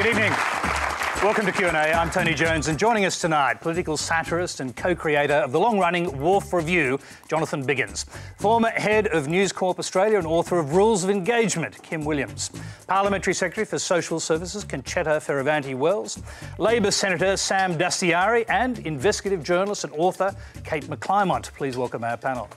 Good evening. Welcome to Q&A. I'm Tony Jones, and joining us tonight, political satirist and co-creator of the long-running Wharf Review, Jonathan Biggins. Former head of News Corp Australia and author of Rules of Engagement, Kim Williams. Parliamentary Secretary for Social Services, Concetta Fierravanti-Wells. Labor Senator Sam Dastyari, and investigative journalist and author Kate McClymont. Please welcome our panel.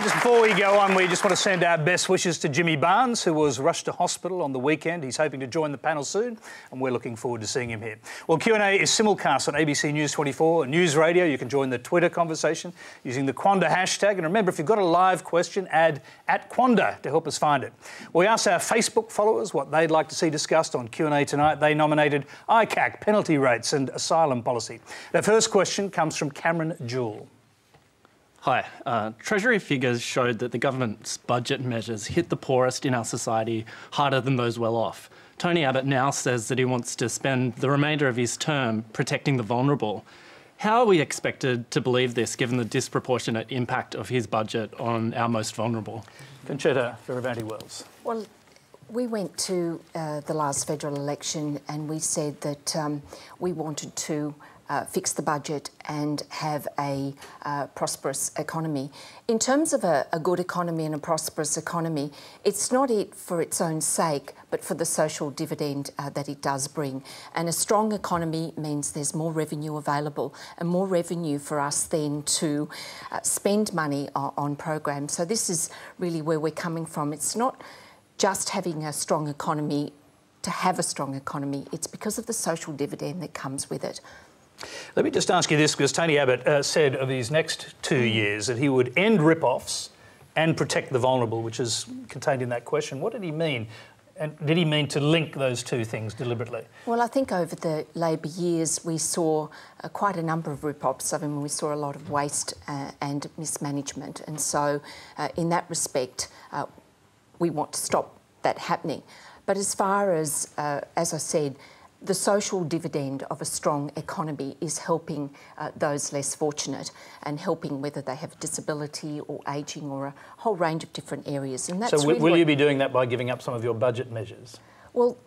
Just before we go on, we just want to send our best wishes to Jimmy Barnes, who was rushed to hospital on the weekend. He's hoping to join the panel soon, and we're looking forward to seeing him here. Well, Q&A is simulcast on ABC News 24 and News Radio. You can join the Twitter conversation using the Quanda hashtag. And remember, if you've got a live question, add @Quanda to help us find it. We asked our Facebook followers what they'd like to see discussed on Q&A tonight. They nominated ICAC, penalty rates and asylum policy. Their first question comes from Cameron Jewell. Hi. Treasury figures showed that the government's budget measures hit the poorest in our society harder than those well off. Tony Abbott now says that he wants to spend the remainder of his term protecting the vulnerable. How are we expected to believe this, given the disproportionate impact of his budget on our most vulnerable? Concetta Fierravanti-Wells. Well, we went to the last federal election and we said that we wanted to fix the budget and have a prosperous economy. In terms of a good economy and a prosperous economy, it's not it for its own sake, but for the social dividend that it does bring. And a strong economy means there's more revenue available and more revenue for us then to spend money on programs. So this is really where we're coming from. It's not just having a strong economy to have a strong economy. It's because of the social dividend that comes with it. Let me just ask you this, because Tony Abbott said of his next 2 years that he would end rip-offs and protect the vulnerable, which is contained in that question. What did he mean? And did he mean to link those two things deliberately? Well, I think over the Labor years we saw quite a number of rip-offs. I mean, we saw a lot of waste and mismanagement. And so in that respect, we want to stop that happening. But as far as I said, the social dividend of a strong economy is helping those less fortunate and helping whether they have a disability or ageing or a whole range of different areas. And that's so really will you be doing that by giving up some of your budget measures? Well,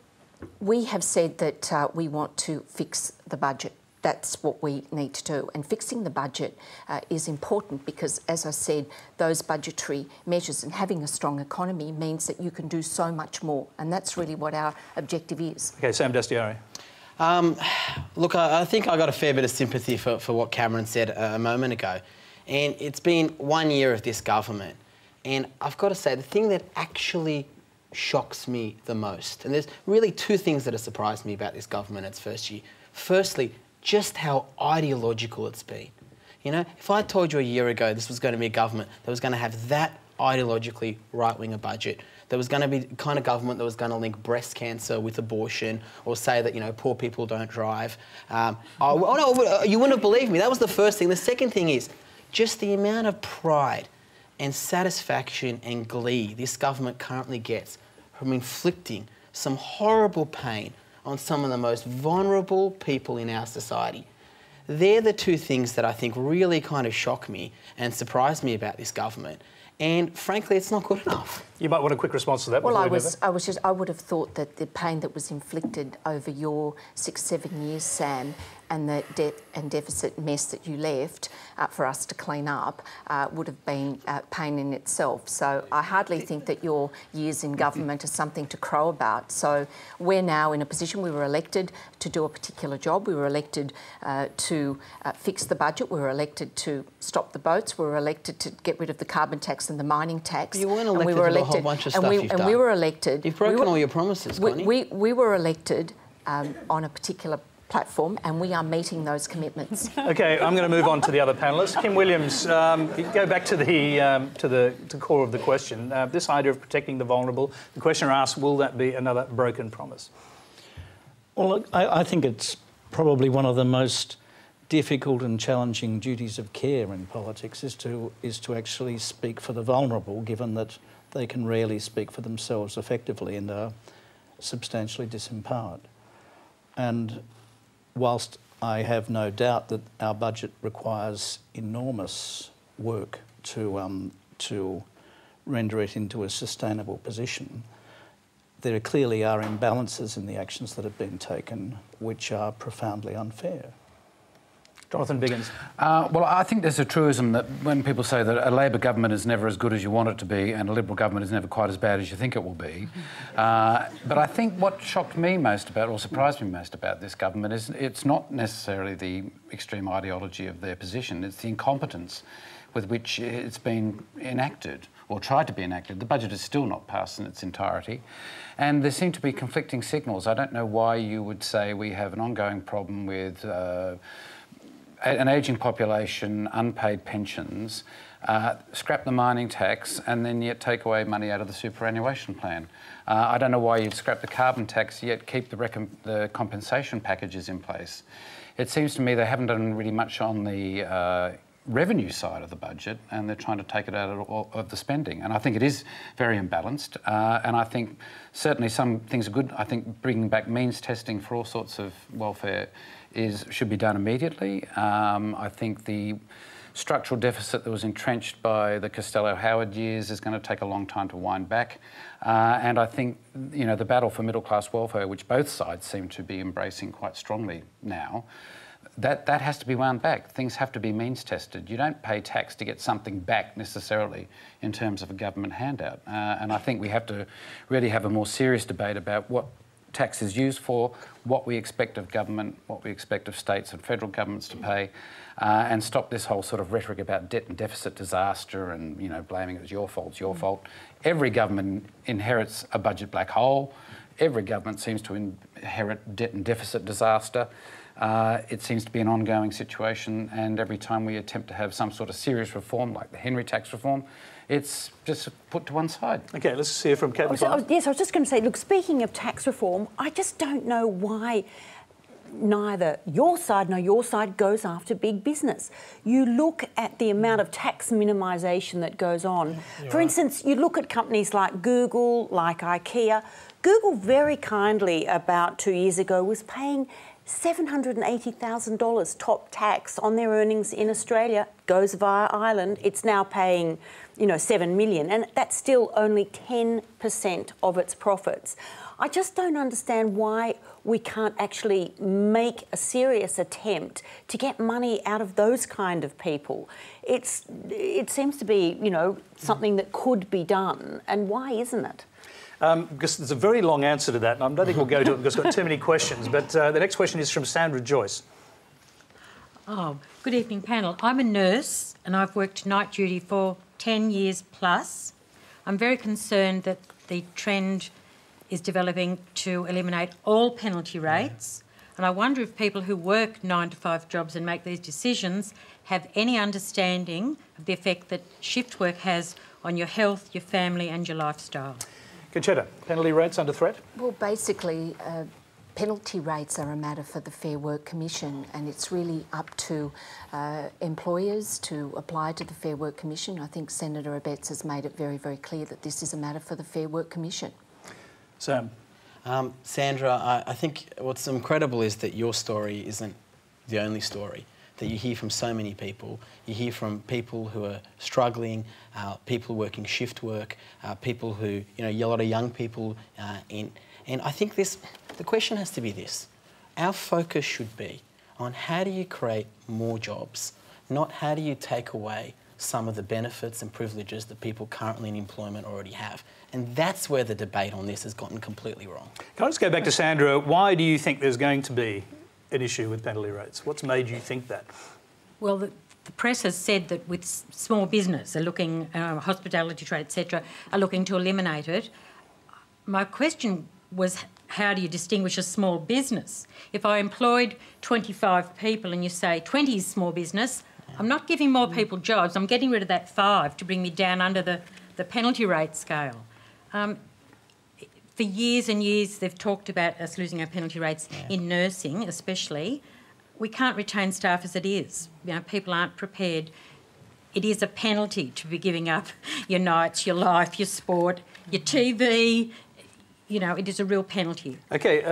we have said that we want to fix the budget. That's what we need to do. And fixing the budget is important because, as I said, those budgetary measures and having a strong economy means that you can do so much more. And that's really what our objective is. OK, Sam Dastyari. Look, I think I got a fair bit of sympathy for what Cameron said a moment ago. And it's been 1 year of this government. And I've got to say, the thing that actually shocks me the most, and there's really two things that have surprised me about this government its first year. Firstly, just how ideological it's been. You know, if I told you a year ago this was going to be a government that was going to have that ideologically right-wing a budget, that was going to be the kind of government that was going to link breast cancer with abortion or say that, you know, poor people don't drive, no, you wouldn't have believed me. That was the first thing. The second thing is just the amount of pride and satisfaction and glee this government currently gets from inflicting some horrible pain on some of the most vulnerable people in our society. They're the two things that I think really kind of shock me and surprise me about this government. And frankly, it's not good enough. You might want a quick response to that. Well, I would have thought that the pain that was inflicted over your 6-7 years, Sam, and the debt and deficit mess that you left for us to clean up would have been pain in itself. So I hardly think that your years in government are something to crow about. So we're now in a position, we were elected to do a particular job. We were elected to fix the budget. We were elected to stop the boats. We were elected to get rid of the carbon tax and the mining tax. You weren't elected to do a whole bunch of stuff you've done. And we were elected... You've broken all your promises, Connie. We were elected on a particular platform, and we are meeting those commitments. OK, I'm going to move on to the other panellists. Kim Williams, go back to the core of the question. This idea of protecting the vulnerable. The questioner asks, will that be another broken promise? Well, look, I think it's probably one of the most difficult and challenging duties of care in politics is to actually speak for the vulnerable, given that they can rarely speak for themselves effectively and are substantially disempowered. And whilst I have no doubt that our budget requires enormous work to render it into a sustainable position. There clearly are imbalances in the actions that have been taken which are profoundly unfair. Jonathan Biggins. Well, I think there's a truism that when people say that a Labor government is never as good as you want it to be and a Liberal government is never quite as bad as you think it will be. But I think what shocked me most about, or surprised me most about this government is it's not necessarily the extreme ideology of their position, it's the incompetence with which it's been enacted or tried to be enacted. The budget is still not passed in its entirety. And there seem to be conflicting signals. I don't know why you would say we have an ongoing problem with an ageing population, unpaid pensions, scrap the mining tax and then yet take away money out of the superannuation plan. I don't know why you'd scrap the carbon tax yet keep the compensation packages in place. It seems to me they haven't done really much on the revenue side of the budget and they're trying to take it out of the spending. And I think it is very imbalanced and I think certainly some things are good. I think bringing back means testing for all sorts of welfare should be done immediately. I think the structural deficit that was entrenched by the Costello-Howard years is going to take a long time to wind back. And I think, you know, the battle for middle-class welfare, which both sides seem to be embracing quite strongly now, that has to be wound back. Things have to be means tested. You don't pay tax to get something back necessarily in terms of a government handout. And I think we have to really have a more serious debate about what tax is used for, what we expect of government, what we expect of states and federal governments to pay, and stop this whole sort of rhetoric about debt and deficit disaster and, you know, blaming it as your fault, it's your fault. Every government inherits a budget black hole. Every government seems to inherit debt and deficit disaster. It seems to be an ongoing situation, and every time we attempt to have some sort of serious reform, like the Henry tax reform, it's just put to one side. OK, let's hear from Kate McClymont. Yes, I was just going to say, look, speaking of tax reform, I just don't know why neither your side nor your side goes after big business. You look at the amount of tax minimisation that goes on. For instance, you look at companies like Google, like IKEA. Google very kindly, about 2 years ago, was paying $780,000 top tax on their earnings in Australia. Goes via Ireland. It's now paying, you know, $7 million, and that's still only 10% of its profits. I just don't understand why we can't actually make a serious attempt to get money out of those kind of people. It seems to be, you know, something that could be done, and why isn't it? Because there's a very long answer to that, and I don't think we'll go to it because we've got too many questions. But the next question is from Sandra Joyce. Oh, good evening, panel. I'm a nurse and I've worked night duty for 10 years plus. I'm very concerned that the trend is developing to eliminate all penalty rates. And I wonder if people who work 9-to-5 jobs and make these decisions have any understanding of the effect that shift work has on your health, your family and your lifestyle. Concetta, penalty rates under threat? Well, basically, penalty rates are a matter for the Fair Work Commission, and it's really up to employers to apply to the Fair Work Commission. I think Senator Abetz has made it very, very clear that this is a matter for the Fair Work Commission. Sam? Sandra, I think what's incredible is that your story isn't the only story, that you hear from so many people. You hear from people who are struggling, people working shift work, people who, you know, a lot of young people. And I think the question has to be this. Our focus should be on how do you create more jobs, not how do you take away some of the benefits and privileges that people currently in employment already have. And that's where the debate on this has gotten completely wrong. Can I just go back to Sandra? Why do you think there's going to be an issue with penalty rates? What's made you think that? Well, the press has said that with small business, are looking, hospitality trade, etc., are looking to eliminate it. My question was, how do you distinguish a small business? If I employed 25 people and you say 20 is small business, I'm not giving more people jobs, I'm getting rid of that 5 to bring me down under the penalty rate scale. For years and years, they've talked about us losing our penalty rates in nursing, especially. We can't retain staff as it is. You know, people aren't prepared. It is a penalty to be giving up your nights, your life, your sport, your TV. You know, it is a real penalty. OK,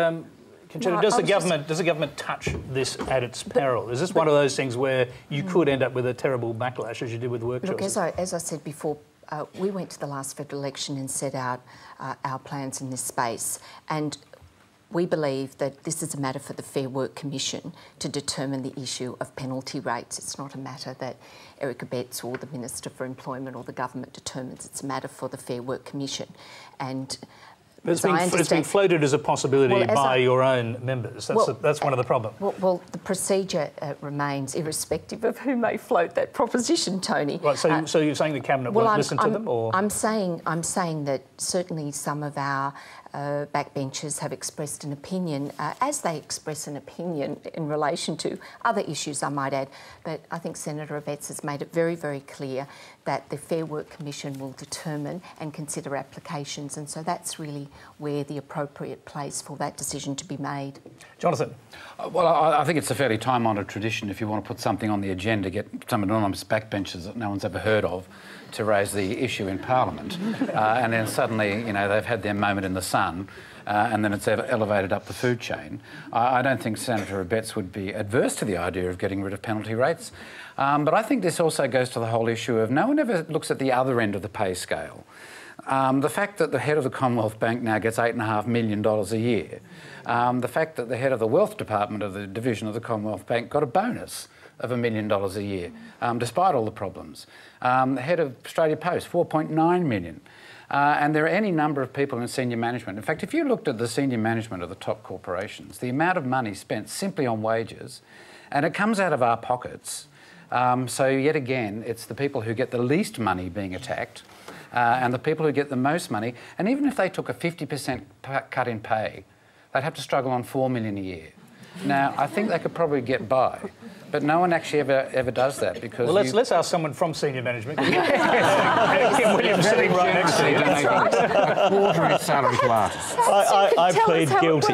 Concetta, does the government touch this at its peril? Is this one of those things where you could end up with a terrible backlash, as you did with work choices? Look, as I said before, we went to the last federal election and set out our plans in this space, and we believe that this is a matter for the Fair Work Commission to determine the issue of penalty rates. It's not a matter that Erica Betts or the Minister for Employment or the government determines. It's a matter for the Fair Work Commission. And it's been floated as a possibility by your own members. That's one of the problems. Well, the procedure remains irrespective of who may float that proposition, Tony. Right. So you're saying the cabinet won't listen to them, or I'm saying that certainly some of our backbenchers have expressed an opinion, as they express an opinion in relation to other issues, I might add. But I think Senator Abetz has made it very, very clear that the Fair Work Commission will determine and consider applications, and so that's really where the appropriate place for that decision to be made. Jonathan? Well, I think it's a fairly time-honoured tradition if you want to put something on the agenda, get some anonymous backbenchers that no one's ever heard of to raise the issue in Parliament. And then suddenly, you know, they've had their moment in the sun and then it's elevated up the food chain. I don't think Senator Abetz would be adverse to the idea of getting rid of penalty rates. But I think this also goes to the whole issue of no one ever looks at the other end of the pay scale. The fact that the head of the Commonwealth Bank now gets $8.5 million a year. The fact that the head of the Wealth Department of the division of the Commonwealth Bank got a bonus of $1 million a year, despite all the problems. The head of Australia Post, $4.9 million. And there are any number of people in senior management. In fact, if you looked at the senior management of the top corporations, the amount of money spent simply on wages, and it comes out of our pockets. So yet again, it's the people who get the least money being attacked, and the people who get the most money. And even if they took a 50% cut in pay, they'd have to struggle on $4 million a year. Now, I think they could probably get by, but no one actually ever does that because... Well, let's ask someone from senior management. Kim Williams sitting right next to you. A quarter of his salary to artists. I plead guilty.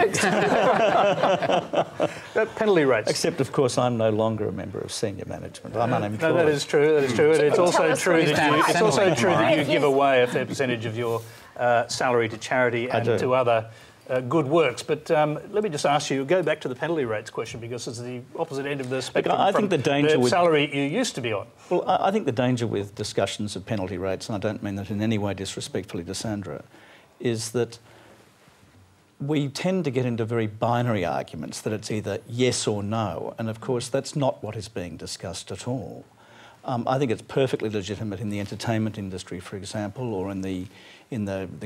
Penalty rates. Except, of course, I'm no longer a member of senior management. I'm unemployed. No, that is true. That is true. And it's also true that you give away a fair percentage of your salary to charity and to other good works. But let me just ask you, go back to the penalty rates question, because it's the opposite end of the spectrum from the salary you used to be on. Well, I think the danger with discussions of penalty rates, and I don't mean that in any way disrespectfully to Sandra, is that we tend to get into very binary arguments that it's either yes or no, and of course that's not what is being discussed at all. I think it's perfectly legitimate in the entertainment industry, for example, or in the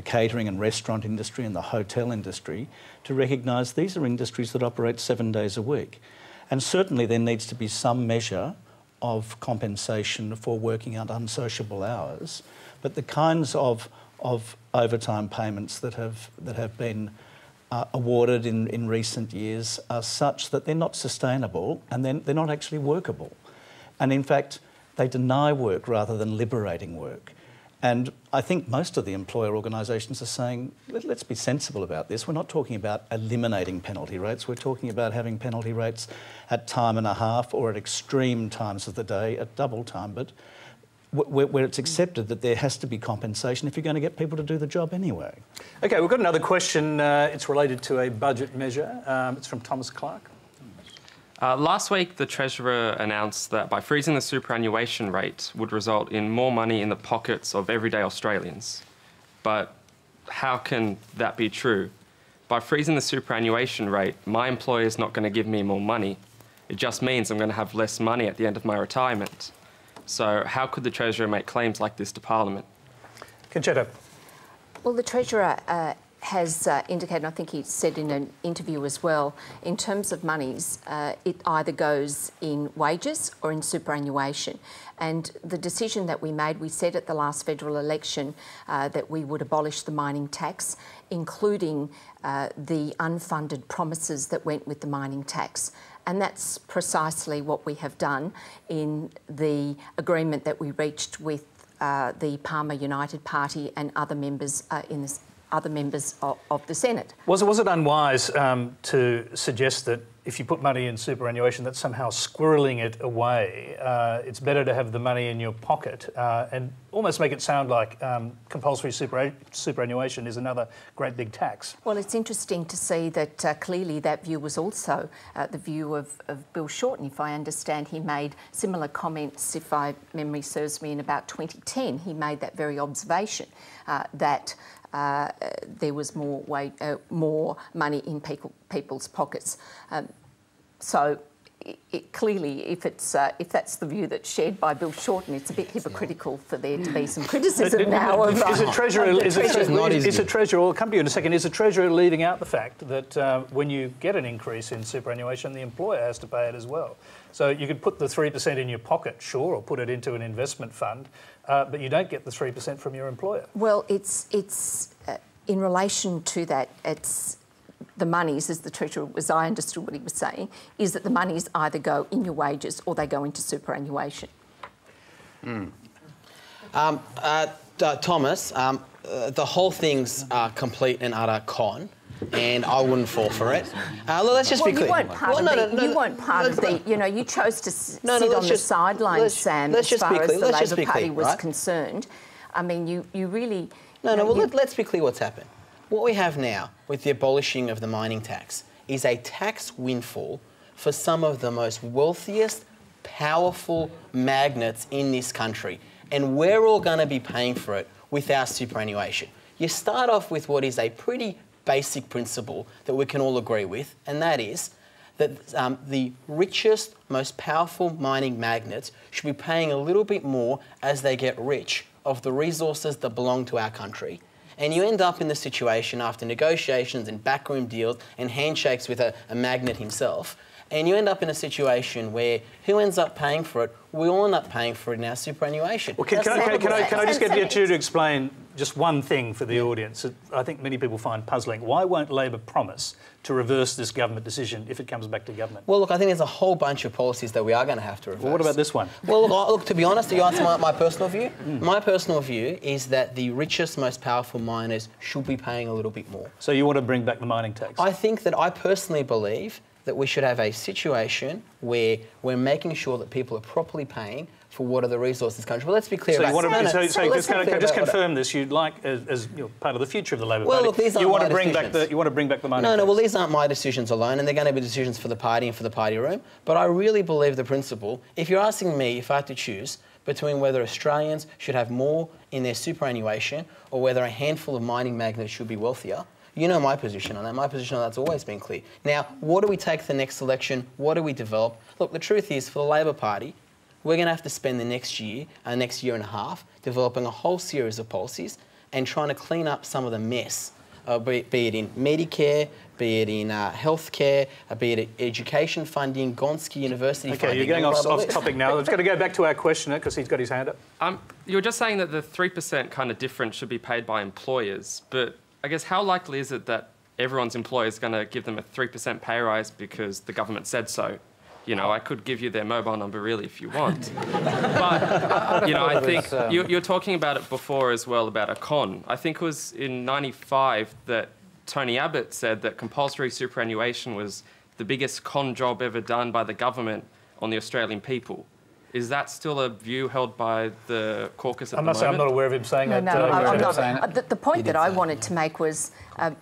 catering and restaurant industry and the hotel industry, to recognise these are industries that operate 7 days a week. And certainly there needs to be some measure of compensation for working out unsociable hours, but the kinds of overtime payments that have been awarded in recent years are such that they're not sustainable and they're not actually workable. And in fact, they deny work rather than liberating work. And I think most of the employer organisations are saying, let's be sensible about this. We're not talking about eliminating penalty rates. We're talking about having penalty rates at time and a half or at extreme times of the day at double time, but where it's accepted that there has to be compensation if you're going to get people to do the job anyway. OK, we've got another question. It's related to a budget measure. It's from Thomas Clark. Last week, the Treasurer announced that by freezing the superannuation rate would result in more money in the pockets of everyday Australians. But how can that be true? By freezing the superannuation rate, my employer is not going to give me more money. It just means I'm going to have less money at the end of my retirement. So how could the Treasurer make claims like this to Parliament? Concetta. Well, the Treasurer has indicated, I think he said in an interview as well, in terms of monies, it either goes in wages or in superannuation. And the decision that we made, we said at the last federal election that we would abolish the mining tax, including the unfunded promises that went with the mining tax. And that's precisely what we have done in the agreement that we reached with the Palmer United Party and other members of the Senate. Was it unwise to suggest that if you put money in superannuation, that's somehow squirreling it away. It's better to have the money in your pocket and almost make it sound like compulsory superannuation is another great big tax. Well, it's interesting to see that clearly that view was also the view of Bill Shorten. If I understand, he made similar comments, if memory serves me, in about 2010. He made that very observation that there was more money in people's pockets. So clearly, if that's the view that's shared by Bill Shorten, it's a bit hypocritical for there to be some criticism now of. Is the Treasurer? Is the Treasurer? I'll come to you in a second. Is the Treasurer leaving out the fact that when you get an increase in superannuation, the employer has to pay it as well? So you could put the 3% in your pocket, sure, or put it into an investment fund, but you don't get the 3% from your employer. Well, it's in relation to that, it's the monies, as the Treasurer, as I understood what he was saying, is that the monies either go in your wages or they go into superannuation. Thomas, the whole thing's a complete and utter con, and I wouldn't fall for it. Look, let's just be clear. You weren't part of the. You know, you chose to sit on the sidelines, Sam, as far as the Labor Party was concerned. I mean, you really. Let's be clear what's happened. What we have now with the abolishing of the mining tax is a tax windfall for some of the most wealthiest, powerful magnates in this country. And we're all going to be paying for it with our superannuation. You start off with what is a pretty basic principle that we can all agree with, and that is that the richest, most powerful mining magnates should be paying a little bit more as they get rich of the resources that belong to our country. And you end up in the situation after negotiations and backroom deals and handshakes with a magnate himself, and you end up in a situation where who ends up paying for it? We all end up paying for it in our superannuation. Well, can I just get you to explain just one thing for the audience that I think many people find puzzling? Why won't Labor promise to reverse this government decision if it comes back to government? Well, look, I think there's a whole bunch of policies that we are going to have to reverse. Well, what about this one? Well, look, to be honest, you asked my personal view. My personal view is that the richest, most powerful miners should be paying a little bit more. So you want to bring back the mining tax? I think that I personally believe that we should have a situation where we're making sure that people are properly paying for what are the resources of the country. Well, let's be clear about it. So can I just confirm this? You'd like, as you know, part of the future of the Labor Party, look, these aren't my decisions. You want to bring back the mining tax? No, well, these aren't my decisions alone, and they're going to be decisions for the party and for the party room. But I really believe the principle. If you're asking me if I had to choose between whether Australians should have more in their superannuation or whether a handful of mining magnates should be wealthier, you know my position on that. My position on that's always been clear. Now, what do we take the next election? What do we develop? Look, the truth is, for the Labor Party, we're going to have to spend the next year and a half developing a whole series of policies and trying to clean up some of the mess, be it in Medicare, be it in healthcare, be it education funding, Gonski University funding. Okay, you're going off topic now. I've got to go back to our questioner because he's got his hand up. You were just saying that the 3% kind of difference should be paid by employers, but I guess how likely is it that everyone's employer is going to give them a 3% pay rise because the government said so? You know, I could give you their mobile number really if you want. But, you know, I think you're talking about it before as well about a con. I think it was in '95 that Tony Abbott said that compulsory superannuation was the biggest con job ever done by the government on the Australian people. Is that still a view held by the caucus at the moment? I must say I'm not aware of him saying that. No, I'm not. The point that I wanted to make was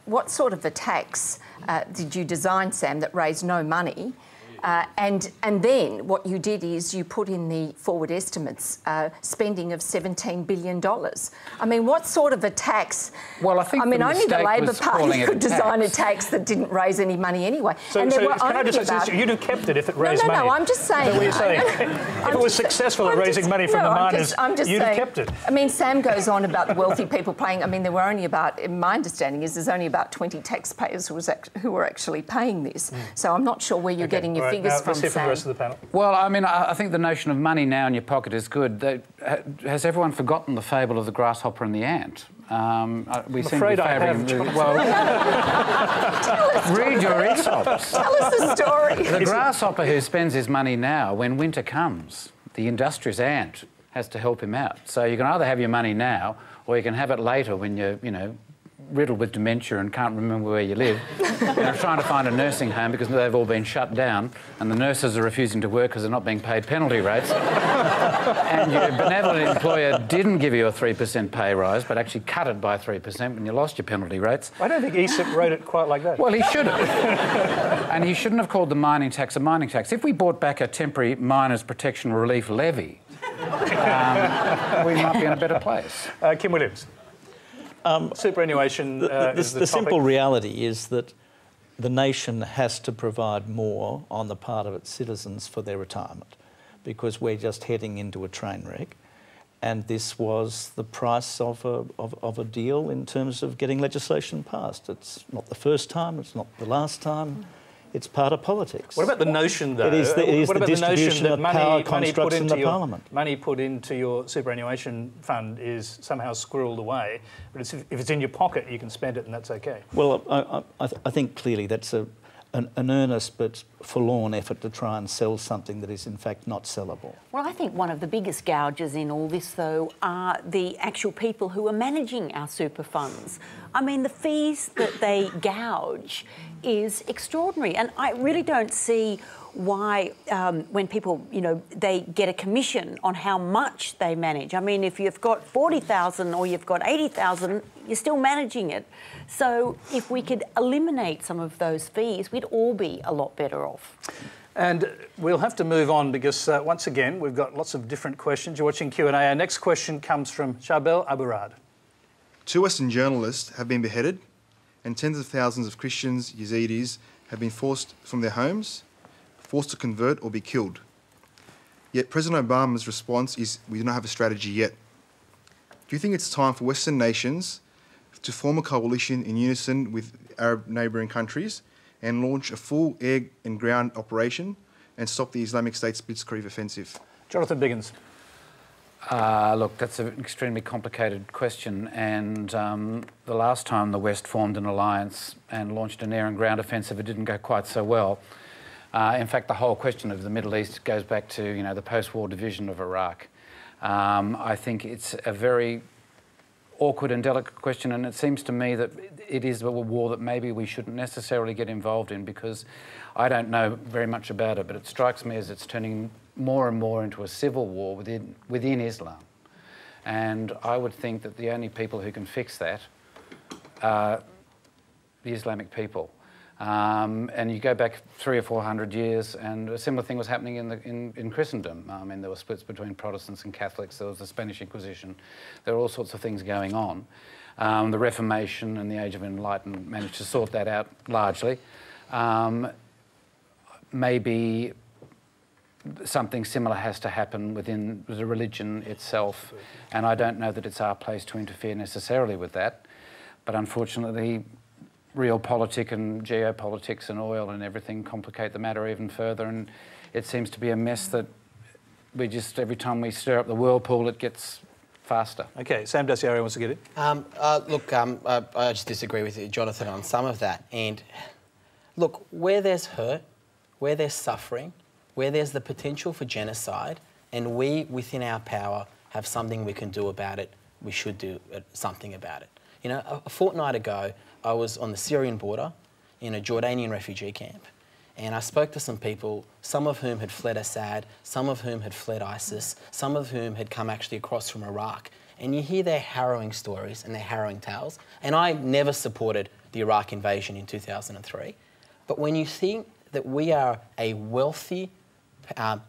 what sort of a tax did you design, Sam, that raised no money? And then what you did is you put in the forward estimates spending of $17 billion. I mean, what sort of a tax? Well, I think only the Labor Party could design a tax that didn't raise any money anyway. Can I just say, you'd have kept it if it raised money? No, I'm just saying. Is that what you're saying? If it was successful at raising money from the miners, you'd have kept it. I mean, Sam goes on about the wealthy people paying. I mean, there were only about, my understanding is there's only about 20 taxpayers who were actually paying this. So I'm not sure where you're getting your figures from, let's hear from the rest of the panel. Well, I mean, I think the notion of money now in your pocket is good. Has everyone forgotten the fable of the grasshopper and the ant? We seem to be favouring read your Aesops. Tell us the story. The grasshopper who spends his money now, when winter comes, the industrious ant has to help him out. So you can either have your money now or you can have it later when you're, riddled with dementia and can't remember where you live, and are trying to find a nursing home because they've all been shut down and the nurses are refusing to work because they're not being paid penalty rates, and your benevolent employer didn't give you a 3% pay rise but actually cut it by 3% when you lost your penalty rates. I don't think ICAC wrote it quite like that. Well, he should have. And he shouldn't have called the mining tax a mining tax. If we brought back a temporary miners' protection relief levy, we might be in a better place. Kim Williams. Superannuation is the simple reality is that the nation has to provide more on the part of its citizens for their retirement, because we're just heading into a train wreck, and this was the price of a deal in terms of getting legislation passed. It's not the first time, it's not the last time. It's part of politics. What about the notion, though? It is what about the distribution of power constructs in the Parliament. Money put into your superannuation fund is somehow squirreled away, but if it's in your pocket, you can spend it and that's okay. Well, I think clearly that's an earnest but forlorn effort to try and sell something that is in fact not sellable. Well, I think one of the biggest gouges in all this, though, are the actual people who are managing our super funds. I mean, the fees that they gouge is extraordinary, and I really don't see why when people, you know, they get a commission on how much they manage. I mean, if you've got 40,000 or you've got 80,000, you're still managing it. So if we could eliminate some of those fees, we'd all be a lot better off. And we'll have to move on because, once again, we've got lots of different questions. You're watching Q&A. Our next question comes from Charbel Aburad. 2 Western journalists have been beheaded and tens of thousands of Christians, Yazidis, have been forced from their homes, forced to convert or be killed. Yet President Obama's response is, we do not have a strategy yet. Do you think it's time for Western nations to form a coalition in unison with Arab neighbouring countries and launch a full air and ground operation and stop the Islamic State's blitzkrieg offensive? Jonathan Biggins. Look, that's an extremely complicated question, and the last time the West formed an alliance and launched an air and ground offensive, it didn't go quite so well. In fact, the whole question of the Middle East goes back to, you know, the post-war division of Iraq. I think it's a very awkward and delicate question, and it seems to me that it is a war that maybe we shouldn't necessarily get involved in, because I don't know very much about it, but it strikes me as it's turning more and more into a civil war within Islam. And I would think that the only people who can fix that are the Islamic people. And you go back 300 or 400 years, and a similar thing was happening in Christendom. I mean, there were splits between Protestants and Catholics. There was the Spanish Inquisition. There were all sorts of things going on. The Reformation and the Age of Enlightenment managed to sort that out largely. Maybe something similar has to happen within the religion itself, and I don't know that it's our place to interfere necessarily with that. But unfortunately, realpolitik and geopolitics and oil and everything complicate the matter even further, and it seems to be a mess that we just, every time we stir up the whirlpool, it gets faster. Okay, Sam Dastyari wants to get in. Look, I just disagree with you, Jonathan, on some of that. And look, where there's hurt, where there's suffering, where there's the potential for genocide, and we, within our power, have something we can do about it, we should do something about it. You know, a fortnight ago, I was on the Syrian border in a Jordanian refugee camp, and I spoke to some people, some of whom had fled Assad, some of whom had fled ISIS, some of whom had come actually across from Iraq. And you hear their harrowing stories and their harrowing tales. And I never supported the Iraq invasion in 2003. But when you think that we are a wealthy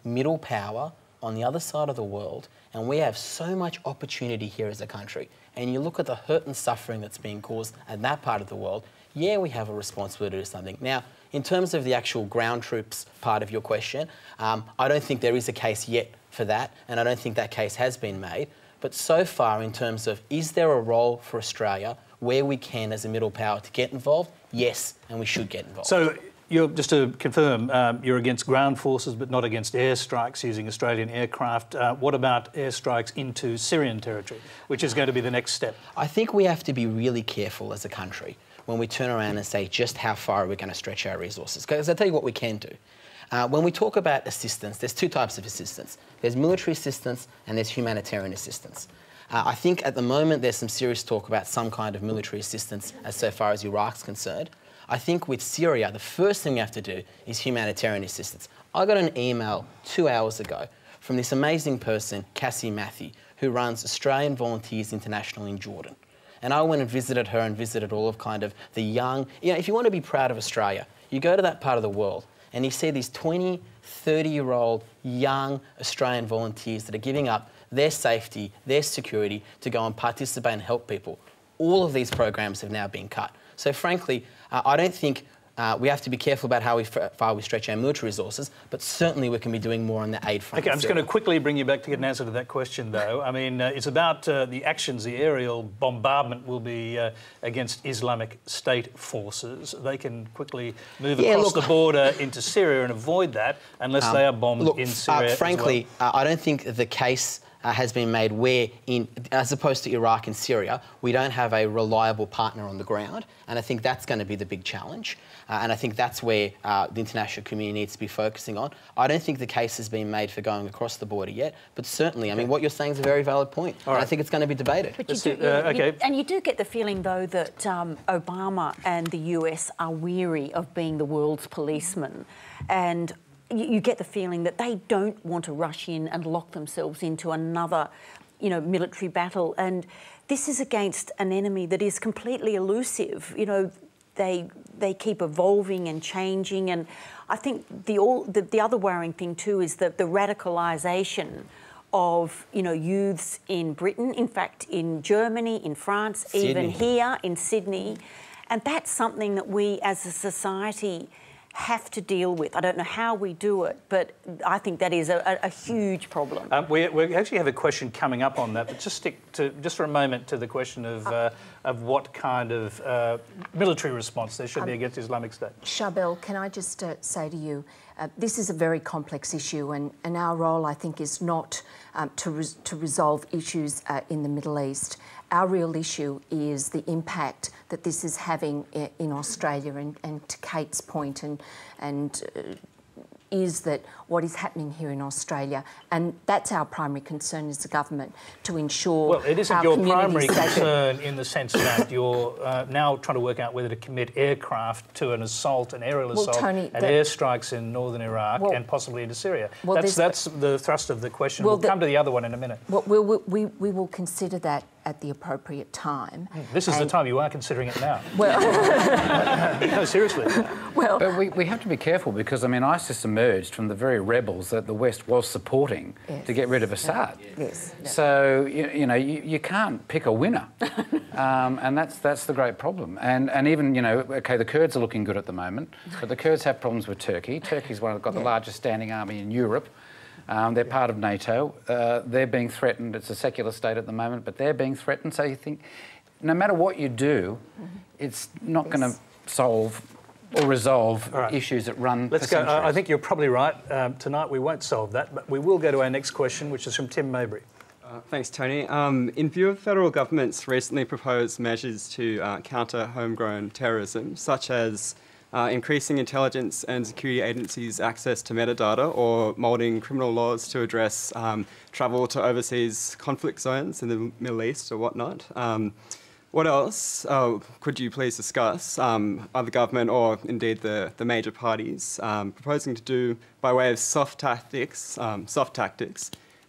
middle power on the other side of the world, and we have so much opportunity here as a country, and you look at the hurt and suffering that's being caused in that part of the world, yeah, we have a responsibility to do something. Now, in terms of the actual ground troops part of your question, I don't think there is a case yet for that, and I don't think that case has been made. But so far, in terms of, is there a role for Australia where we can, as a middle power, to get involved? Yes, and we should get involved. So, just to confirm, you're against ground forces but not against airstrikes using Australian aircraft. What about airstrikes into Syrian territory, which is going to be the next step? I think we have to be really careful as a country when we turn around and say just how far are we going to stretch our resources. Because I'll tell you what we can do. When we talk about assistance, there's two types of assistance. There's military assistance and there's humanitarian assistance. I think at the moment there's some serious talk about some kind of military assistance as so far as Iraq's concerned. I think with Syria, the first thing we have to do is humanitarian assistance. I got an email 2 hours ago from this amazing person, Cassie Matthew, who runs Australian Volunteers International in Jordan. And I went and visited her and visited all of kind of the young... You know, if you want to be proud of Australia, you go to that part of the world and you see these 20, 30-year-old young Australian volunteers that are giving up their safety, their security to go and participate and help people. All of these programs have now been cut. So frankly, I don't think we have to be careful about how far we stretch our military resources, but certainly we can be doing more on the aid front. OK, I'm just going to quickly bring you back to get an answer to that question, though. I mean, it's about the actions, the aerial bombardment will be against Islamic State forces. They can quickly move across the border into Syria and avoid that unless they are bombed in Syria frankly, as well. I don't think the case has been made where, as opposed to Iraq and Syria, we don't have a reliable partner on the ground, and I think that's going to be the big challenge. And I think that's where the international community needs to be focusing on. I don't think the case has been made for going across the border yet, but certainly, I mean, what you're saying is a very valid point. And I think it's going to be debated. But you do get the feeling, though, that Obama and the US are weary of being the world's policeman, and you get the feeling that they don't want to rush in and lock themselves into another, you know, military battle. And this is against an enemy that is completely elusive. You know, they keep evolving and changing. And I think the other worrying thing too is that the radicalisation of, you know, youths in Britain, in fact, in Germany, in France, Sydney. even here in Sydney. And that's something that we as a society have to deal with. I don't know how we do it, but I think that is a huge problem. We actually have a question coming up on that, but just stick to, just for a moment, to the question of what kind of military response there should be against Islamic State. Charbel, can I just say to you, this is a very complex issue, and our role, I think, is not to resolve issues in the Middle East. Our real issue is the impact that this is having in Australia, and to Kate's point, is that what is happening here in Australia, and that's our primary concern as a government, to ensure. Well, it isn't your primary concern in the sense that you're now trying to work out whether to commit aircraft to an assault, an aerial assault, Tony, and airstrikes in northern Iraq and possibly into Syria. Well, that's the thrust of the question. We'll come to the other one in a minute. Well, we will consider that at the appropriate time. This is the time. You are considering it now. Well, no, seriously. Well, but we have to be careful because, I mean, ISIS emerged from the very rebels that the West was supporting to get rid of Assad. Yes. So, you know, you can't pick a winner. And that's the great problem. And even, you know, OK, the Kurds are looking good at the moment, but the Kurds have problems with Turkey. Turkey's got the largest standing army in Europe. They're part of NATO. They're being threatened. It's a secular state at the moment, but they're being threatened. So you think, no matter what you do, it's not going to solve or resolve issues that run for centuries. I think you're probably right. Tonight we won't solve that, but we will go to our next question, which is from Tim Mabry. Thanks, Tony. In view of federal government's recently proposed measures to counter homegrown terrorism, such as increasing intelligence and security agencies' access to metadata, or moulding criminal laws to address travel to overseas conflict zones in the Middle East or whatnot. What else could you please discuss, other government or indeed the major parties proposing to do by way of soft tactics,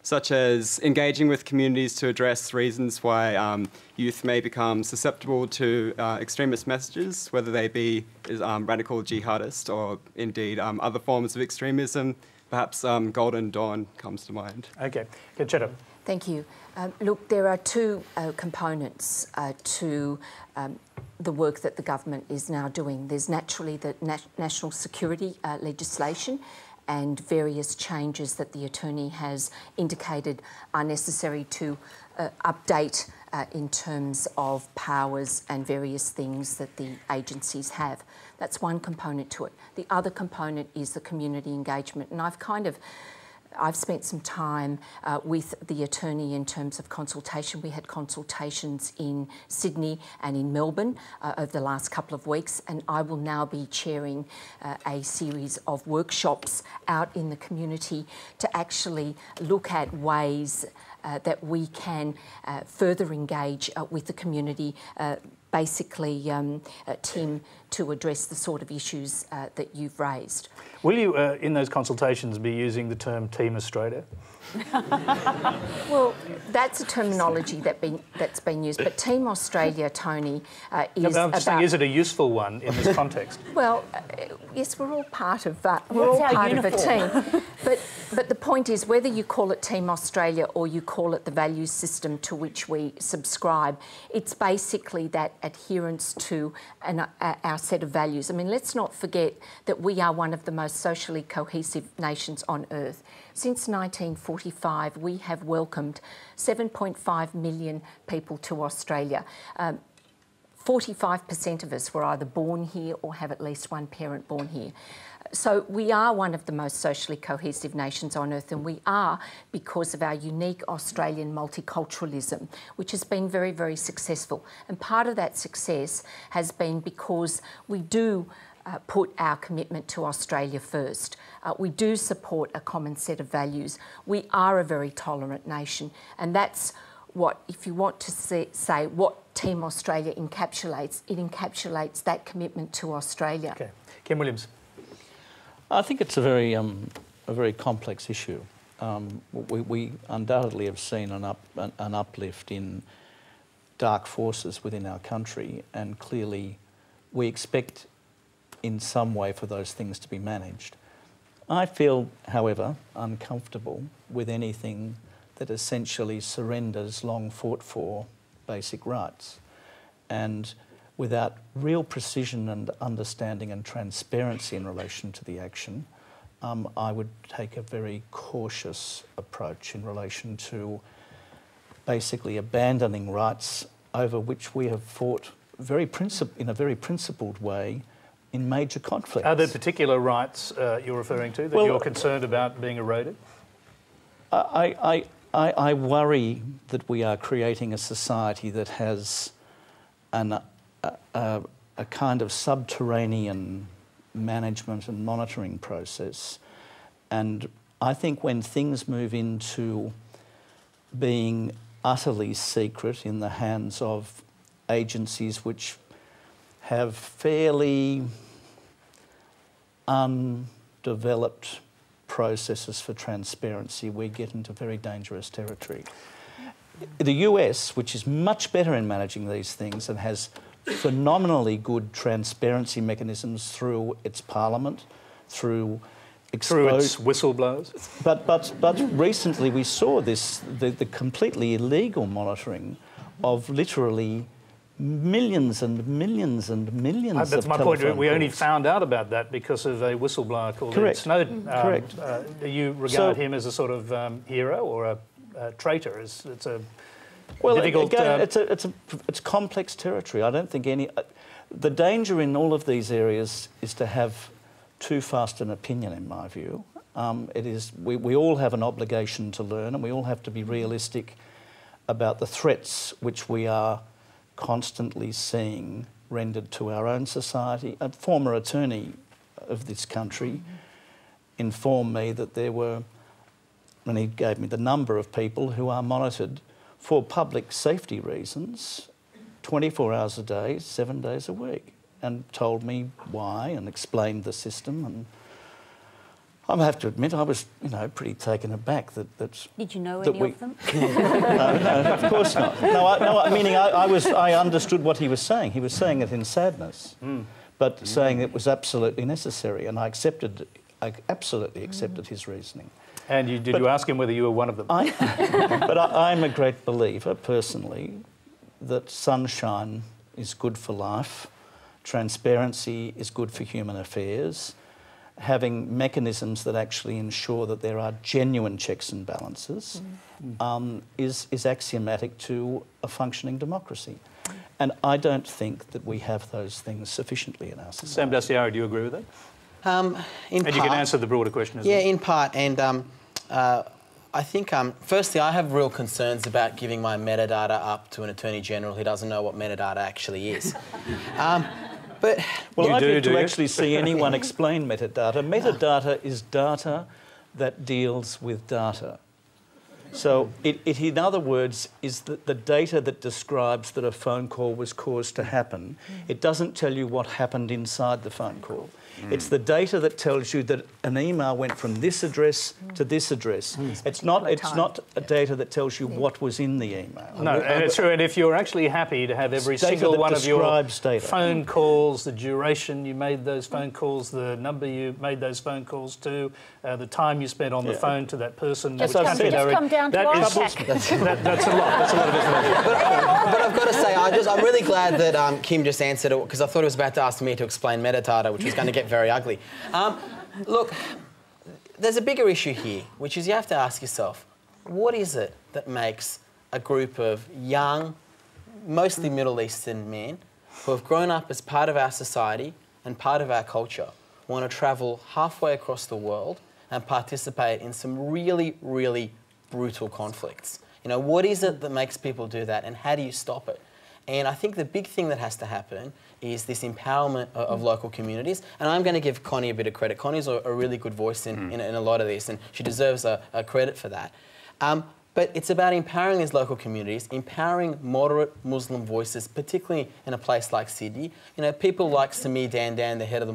such as engaging with communities to address reasons why youth may become susceptible to extremist messages, whether they be radical jihadist or indeed other forms of extremism? Perhaps Golden Dawn comes to mind. OK. Concetta. Thank you. Look, there are two components to the work that the government is now doing. There's naturally the national security legislation and various changes that the Attorney has indicated are necessary to update in terms of powers and various things that the agencies have. That's one component to it. The other component is the community engagement, and I've kind of I've spent some time with the attorney in terms of consultation. We had consultations in Sydney and in Melbourne over the last couple of weeks, and I will now be chairing a series of workshops out in the community to actually look at ways that we can further engage with the community, basically, Tim, to address the sort of issues that you've raised. Will you, in those consultations, be using the term Team Australia? Well, that's a terminology that's been used, but Team Australia, Tony, is no, but I'm just saying, is it a useful one in this context? Well, yes, we're all part of that. We're all part of a team. But the point is, whether you call it Team Australia or you call it the value system to which we subscribe, it's basically that adherence to our set of values. I mean, let's not forget that we are one of the most socially cohesive nations on earth. Since 1945, we have welcomed 7.5 million people to Australia. 45% of us were either born here or have at least one parent born here. So we are one of the most socially cohesive nations on earth, and we are because of our unique Australian multiculturalism, which has been very, very successful. And part of that success has been because we do put our commitment to Australia first. We do support a common set of values. We are a very tolerant nation, and that's what, if you want to say what Team Australia encapsulates, it encapsulates that commitment to Australia. Okay. Kim Williams. I think it's a very complex issue. We undoubtedly have seen an uplift in dark forces within our country, and clearly we expect in some way for those things to be managed. I feel, however, uncomfortable with anything that essentially surrenders long fought for basic rights. And without real precision and understanding and transparency in relation to the action, I would take a very cautious approach in relation to basically abandoning rights over which we have fought in a very principled way in major conflicts. Are there particular rights you're referring to that you're concerned about being eroded? I worry that we are creating a society that has a kind of subterranean management and monitoring process. And I think when things move into being utterly secret in the hands of agencies which have fairly undeveloped processes for transparency, we get into very dangerous territory. The US, which is much better in managing these things and has phenomenally good transparency mechanisms through its parliament, through its whistleblowers. But recently we saw the completely illegal monitoring of literally millions and millions and millions That's of my point. We calls. only found out about that because of a whistleblower called Ed Snowden. Correct. Do you regard him as a sort of hero or a traitor? It's a difficult... Again, it's complex territory. I don't think the danger in all of these areas is to have too fast an opinion, in my view. We all have an obligation to learn, and we all have to be realistic about the threats which we are constantly seeing rendered to our own society. A former attorney of this country informed me that there were, and he gave me the number of people who are monitored for public safety reasons 24 hours a day, 7 days a week, and told me why and explained the system. And I have to admit, I was, pretty taken aback that. Did you know any of them? No, of course not. I understood what he was saying. He was saying it in sadness, but saying it was absolutely necessary, and I absolutely accepted his reasoning. And did you ask him whether you were one of them? I'm a great believer, personally, that sunshine is good for life, transparency is good for human affairs, having mechanisms that actually ensure that there are genuine checks and balances is axiomatic to a functioning democracy. And I don't think that we have those things sufficiently in our society. Sam Dastyari, do you agree with that? And you can answer the broader question as well. Yeah, in part. And I think, firstly, I have real concerns about giving my metadata up to an Attorney General who doesn't know what metadata actually is. But well, I've yet to actually see anyone explain metadata. Metadata is data that deals with data. So it in other words, is the data that describes that a phone call was caused to happen. It doesn't tell you what happened inside the phone call. It's the data that tells you that an email went from this address to this address. It's not a data that tells you what was in the email. No, and it's true. And if you're actually happy to have every single one of your phone calls, the duration you made those phone calls, the number you made those phone calls to, the time you spent on the phone to that person. Just come down to ICAC. That's a lot. That's a lot of information. But I've got to say, I'm really glad that Kim just answered it, because I thought he was about to ask me to explain metadata, which was going to get very ugly. Look, there's a bigger issue here, which is you have to ask yourself, what is it that makes a group of young, mostly Middle Eastern men who have grown up as part of our society and part of our culture want to travel halfway across the world and participate in some really, really brutal conflicts? You know, what is it that makes people do that, and how do you stop it? And I think the big thing that has to happen is this empowerment of local communities. And I'm going to give Connie a bit of credit. Connie's a really good voice in a lot of this, and she deserves a credit for that. But it's about empowering these local communities, empowering moderate Muslim voices, particularly in a place like Sydney. You know, people like Samir Dandan, the head of the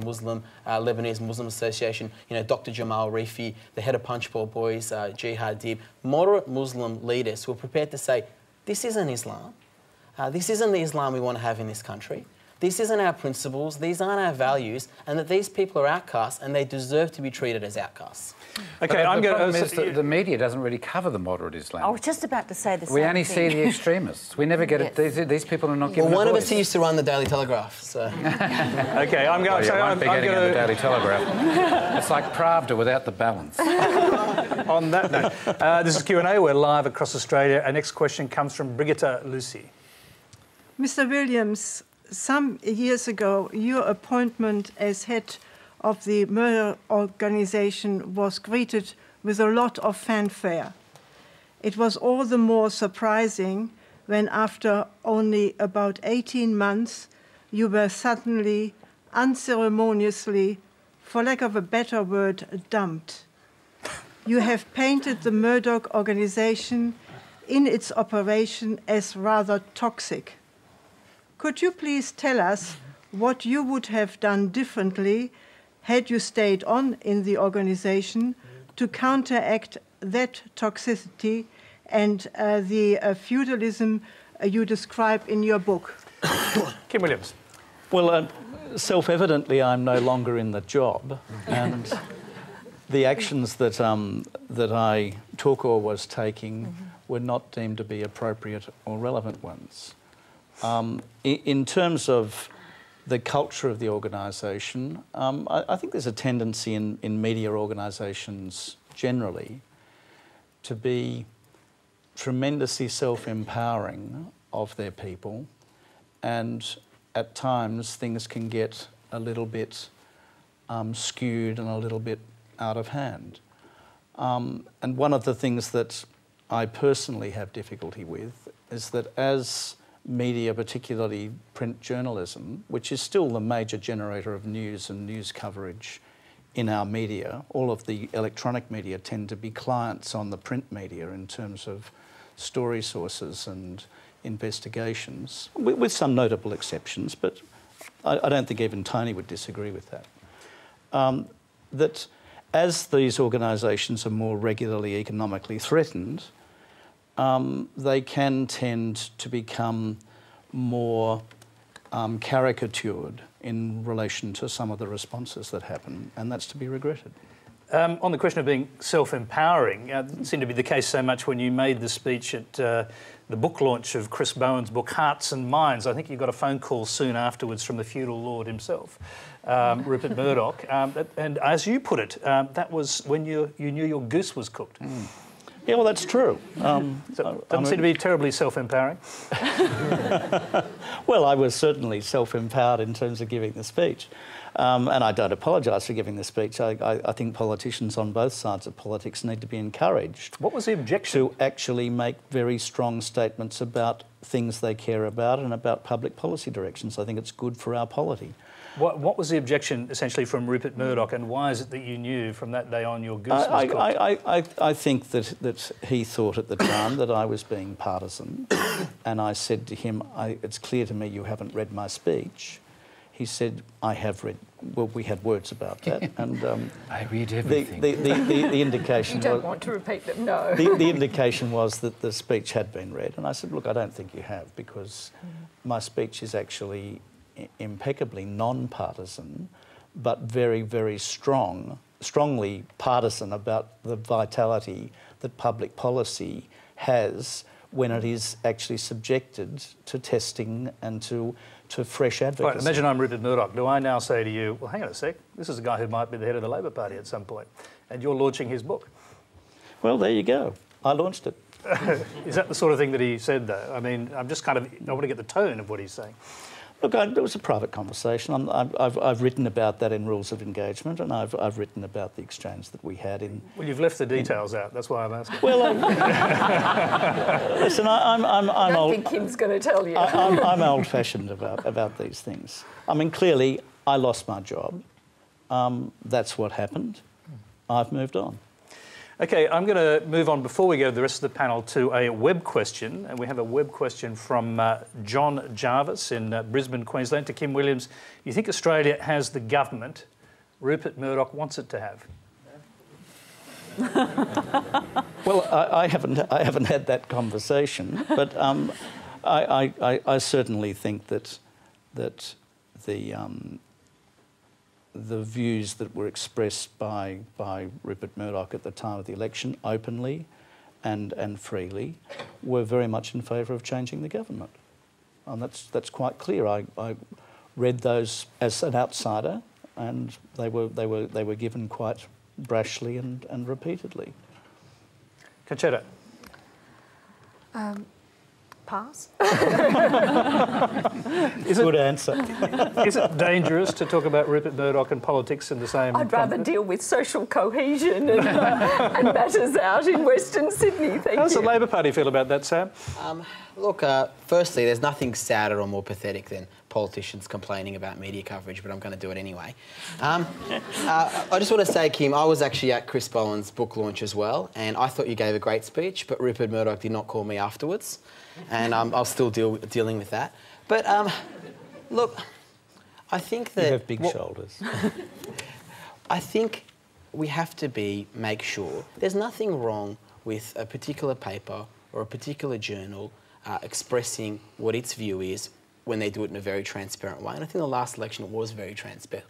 Lebanese Muslim Association, you know, Dr. Jamal Rifi, the head of Punchbowl Boys, Jihad Dib, moderate Muslim leaders who are prepared to say, this isn't Islam. This isn't the Islam we want to have in this country. This isn't our principles, these aren't our values, and that these people are outcasts and they deserve to be treated as outcasts. Okay, I'm going to... The media doesn't really cover the moderate Islam. I was just about to say the same We only see the extremists. We never get it. These people are not given a voice. Well, one of us used to run the Daily Telegraph, so... Okay, I'm going... Well, you won't be getting in the Daily Telegraph. It's like Pravda without the balance. On that note, this is Q&A. We're live across Australia. Our next question comes from Brigitte Lucy. Mr. Williams, some years ago, your appointment as head of the murder organisation was greeted with a lot of fanfare. It was all the more surprising when, after only about 18 months, you were suddenly, unceremoniously, for lack of a better word, dumped. You have painted the Murdoch organisation in its operation as rather toxic. Could you please tell us what you would have done differently had you stayed on in the organisation to counteract that toxicity and the feudalism you describe in your book? Kim Williams. Well, self-evidently, I'm no longer in the job, and the actions that I took or was taking were not deemed to be appropriate or relevant ones. In terms of the culture of the organisation, I think there's a tendency in media organisations generally to be tremendously self-empowering of their people, and at times things can get a little bit skewed and a little bit out of hand. And one of the things that I personally have difficulty with is that as media, particularly print journalism, which is still the major generator of news and news coverage in our media, all of the electronic media tend to be clients on the print media in terms of story sources and investigations, with some notable exceptions, but I don't think even Tony would disagree with that. That as these organisations are more regularly economically threatened, they can tend to become more caricatured in relation to some of the responses that happen, and that's to be regretted. On the question of being self-empowering, it didn't seem to be the case so much when you made the speech at the book launch of Chris Bowen's book, Hearts and Minds. I think you got a phone call soon afterwards from the feudal lord himself, Rupert Murdoch. And as you put it, that was when you knew your goose was cooked. Yeah, well, that's true. Doesn't seem to be terribly self-empowering. Well, I was certainly self-empowered in terms of giving the speech. And I don't apologise for giving the speech. I think politicians on both sides of politics need to be encouraged. What was the objection? To actually make very strong statements about things they care about and about public policy directions. I think it's good for our polity. What was the objection, essentially, from Rupert Murdoch, and why is it that you knew from that day on your goose was cooked? I think that he thought at the time that I was being partisan, and I said to him, it's clear to me you haven't read my speech. He said, I have read. Well, we had words about that, and I read everything. The indication. You don't want to repeat them, no. The indication was that the speech had been read, and I said, look, I don't think you have, because my speech is actually impeccably non-partisan, but very, very strongly partisan about the vitality that public policy has when it is actually subjected to testing and to fresh advocacy. Right, imagine I'm Rupert Murdoch. Do I now say to you, well, hang on a sec, this is a guy who might be the head of the Labor Party at some point, and you're launching his book? Well, there you go. I launched it. Is that the sort of thing that he said, though? I mean, I want to get the tone of what he's saying. Look, it was a private conversation. I've written about that in Rules of Engagement, and I've written about the exchange that we had in... Well, you've left the details out. That's why I'm asking. Well, listen, I don't think Kim's going to tell you. I'm old-fashioned about these things. I mean, clearly, I lost my job. That's what happened. I've moved on. OK, I'm going to move on, before we go to the rest of the panel, to a web question. And we have a web question from John Jarvis in Brisbane, Queensland, to Kim Williams. You think Australia has the government Rupert Murdoch wants it to have? Well, I haven't had that conversation, but I certainly think that the views that were expressed by Rupert Murdoch at the time of the election, openly and freely, were very much in favour of changing the government, and that's quite clear. I read those as an outsider, and they were given quite brashly and repeatedly. Concetta. Pass. Good answer. Is it dangerous to talk about Rupert Murdoch and politics in the same... I'd rather deal with social cohesion and matters out in Western Sydney, thank you. How does the Labor Party feel about that, Sam? Look, firstly, there's nothing sadder or more pathetic than politicians complaining about media coverage, but I'm going to do it anyway. I just want to say, Kim, I was actually at Chris Bowen's book launch as well, and I thought you gave a great speech, but Rupert Murdoch did not call me afterwards, and I'll still dealing with that. But look, I think that... You have big shoulders. I think we have to make sure there's nothing wrong with a particular paper or a particular journal expressing what its view is when they do it in a very transparent way. And I think the last election it was very transparent.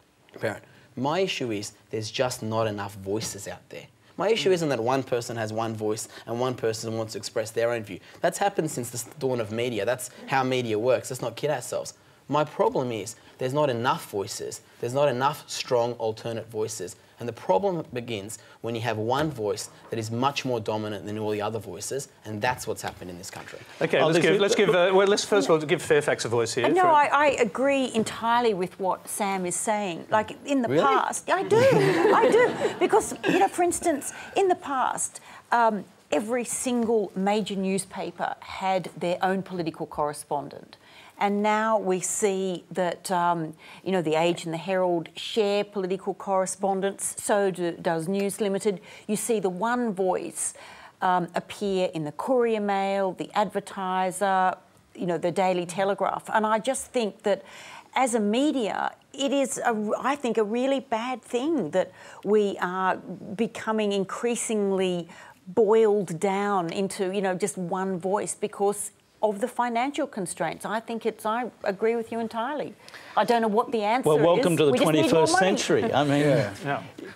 My issue is there's just not enough voices out there. My issue isn't that one person has one voice and one person wants to express their own view. That's happened since the dawn of media. That's how media works. Let's not kid ourselves. My problem is there's not enough voices. There's not enough strong alternate voices. And the problem begins when you have one voice that is much more dominant than all the other voices, and that's what's happened in this country. OK, let's first of all give Fairfax a voice here. No, I agree entirely with what Sam is saying. Like, in the past... I do, I do. Because, you know, for instance, in the past, every single major newspaper had their own political correspondent. And now we see that, you know, The Age and the Herald share political correspondence, so does News Limited. You see the one voice appear in the Courier Mail, the Advertiser, you know, the Daily Telegraph. And I just think that as a media, it is, I think, a really bad thing that we are becoming increasingly boiled down into, you know, just one voice because of the financial constraints. I agree with you entirely. I don't know what the answer is. Well, welcome to the 21st century. I mean,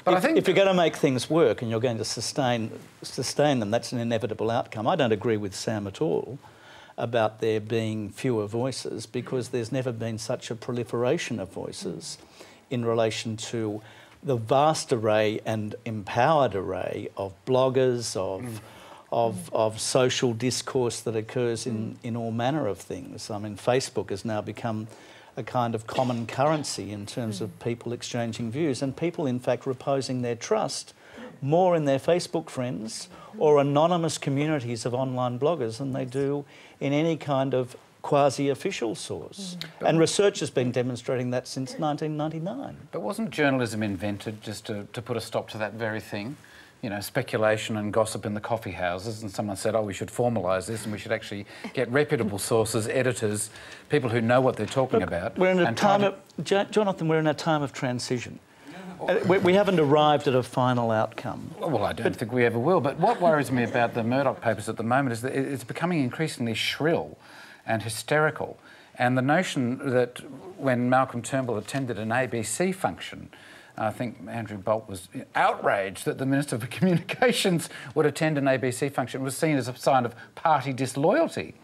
But I think if you're going to make things work and you're going to sustain them, that's an inevitable outcome. I don't agree with Sam at all about there being fewer voices, because there's never been such a proliferation of voices in relation to the vast array and empowered array of bloggers, of of social discourse that occurs in all manner of things. I mean, Facebook has now become a kind of common currency in terms of people exchanging views, and people, in fact, reposing their trust more in their Facebook friends or anonymous communities of online bloggers than they do in any kind of quasi-official source. And research has been demonstrating that since 1999. But wasn't journalism invented just to put a stop to that very thing? You know, speculation and gossip in the coffee houses, and someone said, oh, we should formalise this and we should actually get reputable sources, editors, people who know what they're talking about. We're in a time of, Jonathan, we're in a time of transition. We haven't arrived at a final outcome. Well, I don't think we ever will. But what worries me about the Murdoch papers at the moment is that it's becoming increasingly shrill and hysterical. And the notion that when Malcolm Turnbull attended an ABC function, I think Andrew Bolt was outraged that the Minister for Communications would attend an ABC function. It was seen as a sign of party disloyalty.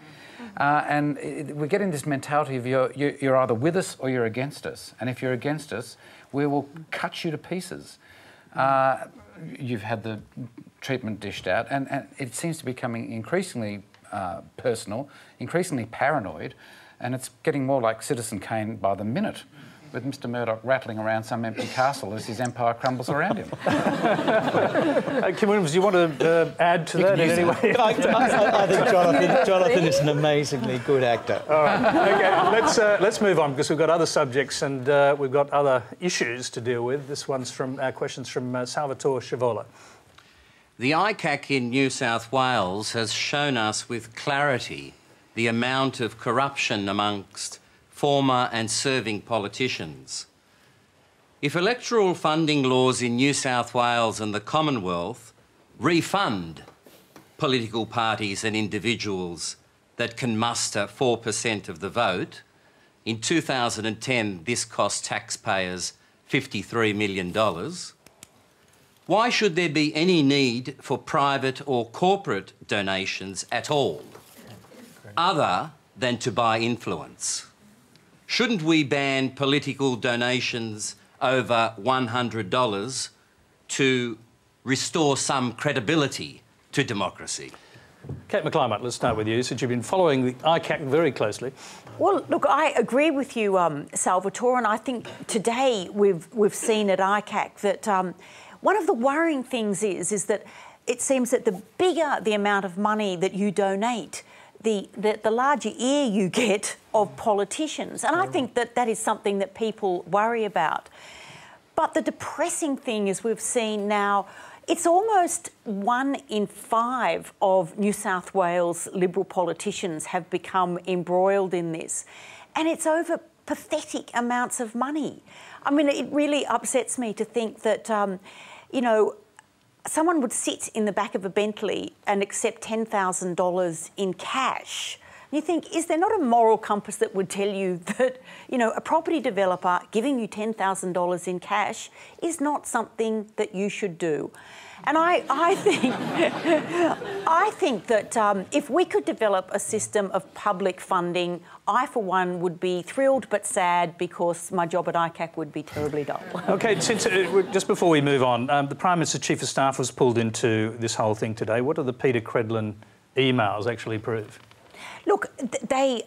And we're getting this mentality of you're either with us or you're against us. And if you're against us, we will cut you to pieces. You've had the treatment dished out, and it seems to be becoming increasingly personal, increasingly paranoid, and it's getting more like Citizen Kane by the minute, with Mr Murdoch rattling around some empty castle as his empire crumbles around him. Kim Williams, do you want to add to that in any way? I think Jonathan is an amazingly good actor. All right, OK, let's move on, because we've got other subjects and we've got other issues to deal with. This one's from questions from Salvatore Scivola. The ICAC in New South Wales has shown us with clarity the amount of corruption amongst former and serving politicians. If electoral funding laws in New South Wales and the Commonwealth refund political parties and individuals that can muster 4% of the vote, in 2010 this cost taxpayers $53 million, why should there be any need for private or corporate donations at all, other than to buy influence? Shouldn't we ban political donations over $100 to restore some credibility to democracy? Kate McClymont, let's start with you, since you've been following the ICAC very closely. Well, look, I agree with you, Salvatore, and I think today we've seen at ICAC that one of the worrying things is that it seems that the bigger the amount of money that you donate, the larger ear you get of politicians. And I think that is something that people worry about. But the depressing thing is we've seen now, it's almost 1 in 5 of New South Wales Liberal politicians have become embroiled in this. And it's over pathetic amounts of money. I mean, it really upsets me to think that, you know, someone would sit in the back of a Bentley and accept $10,000 in cash. And you think, is there not a moral compass that would tell you that, you know, a property developer giving you $10,000 in cash is not something that you should do? And I think that if we could develop a system of public funding, I, for one, would be thrilled but sad, because my job at ICAC would be terribly dull. OK, since, just before we move on, the Prime Minister's Chief of Staff was pulled into this whole thing today. What do the Peter Credlin emails actually prove? Look, I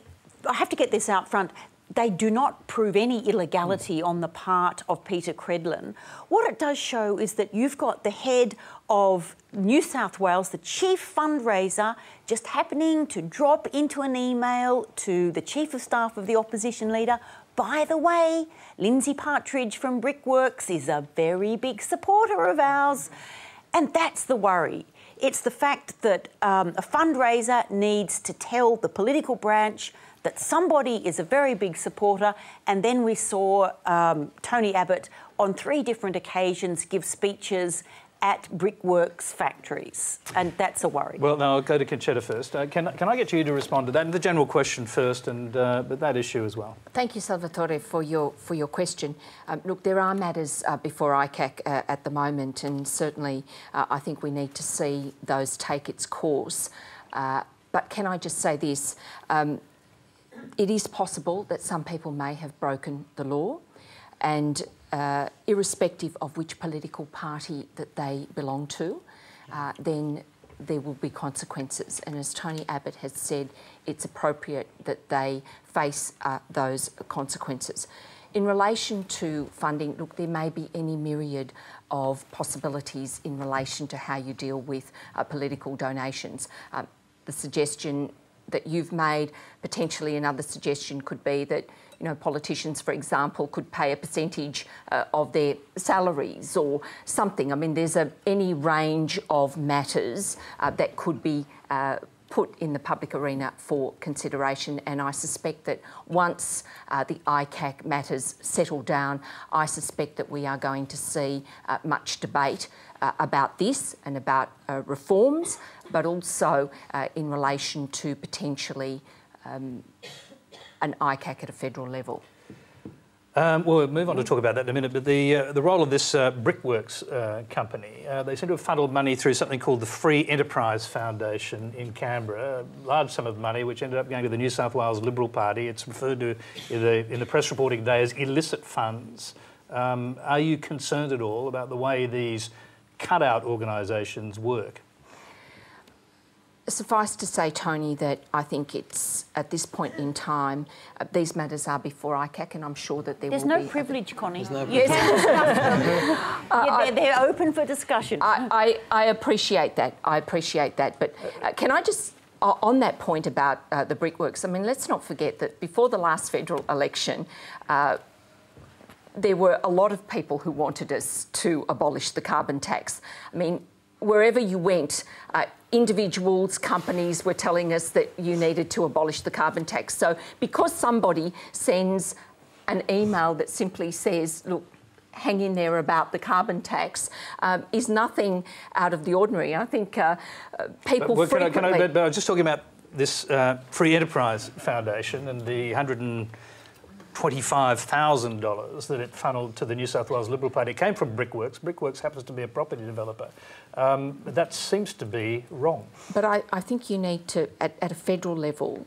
have to get this out front. They do not prove any illegality on the part of Peter Credlin. What it does show is that you've got the head of New South Wales, the chief fundraiser, just happening to drop into an email to the Chief of Staff of the opposition leader. By the way, Lindsay Partridge from Brickworks is a very big supporter of ours. And that's the worry. It's the fact that a fundraiser needs to tell the political branch that somebody is a very big supporter, and then we saw Tony Abbott on 3 different occasions give speeches at Brickworks factories, and that's a worry. Well, now I'll go to Concetta first. Can I get you to respond to that? And the general question first, and but that issue as well. Thank you, Salvatore, for your question. Look, there are matters before ICAC at the moment, and certainly I think we need to see those take its course. But can I just say this? It is possible that some people may have broken the law, and irrespective of which political party that they belong to, then there will be consequences. And as Tony Abbott has said, it's appropriate that they face those consequences. In relation to funding, look, there may be any myriad of possibilities in relation to how you deal with political donations. The suggestion that you've made, potentially another suggestion could be that, you know, politicians, for example, could pay a percentage of their salaries or something. I mean, there's any range of matters that could be put in the public arena for consideration, and I suspect that once the ICAC matters settle down, I suspect that we are going to see much debate about this and about reforms, but also in relation to potentially an ICAC at a federal level. We'll move on to talk about that in a minute, but the role of this Brickworks company, they seem to have funneled money through something called the Free Enterprise Foundation in Canberra, a large sum of money which ended up going to the New South Wales Liberal Party. It's referred to in the press reporting today as illicit funds. Are you concerned at all about the way these cut-out organisations work? Suffice to say, Tony, that I think it's, at this point in time, these matters are before ICAC, and I'm sure that there will be... There's no privilege, Connie. There's no privilege. Yes. They're open for discussion. I appreciate that. I appreciate that. But can I just, on that point about the Brickworks, I mean, let's not forget that before the last federal election, there were a lot of people who wanted us to abolish the carbon tax. I mean, wherever you went, individuals, companies were telling us that you needed to abolish the carbon tax. So because somebody sends an email that simply says, look, hang in there about the carbon tax, is nothing out of the ordinary. I think people frequently... But I was just talking about this Free Enterprise Foundation and the $125,000 that it funneled to the New South Wales Liberal Party. It came from Brickworks. Brickworks happens to be a property developer. That seems to be wrong. But I think you need to, at a federal level,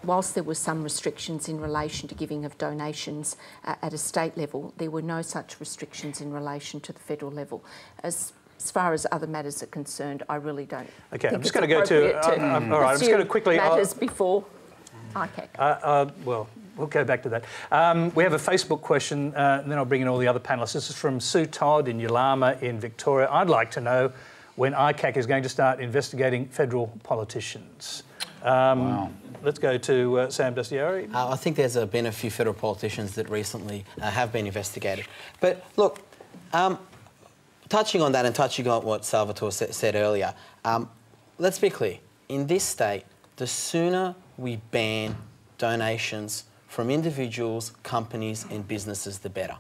whilst there were some restrictions in relation to giving of donations at a state level, there were no such restrictions in relation to the federal level. As far as other matters are concerned, I really don't think I'm just it's going to go to... all right, I'm just going to quickly... matters before ICAC. Well, we'll go back to that. We have a Facebook question, and then I'll bring in all the other panellists. This is from Sue Todd in Yalama in Victoria. I'd like to know when ICAC is going to start investigating federal politicians. Wow. Let's go to Sam Dastyari. I think there's been a few federal politicians that recently have been investigated. But look, touching on that and touching on what Salvatore said earlier, let's be clear. In this state, the sooner we ban donations from individuals, companies and businesses, the better.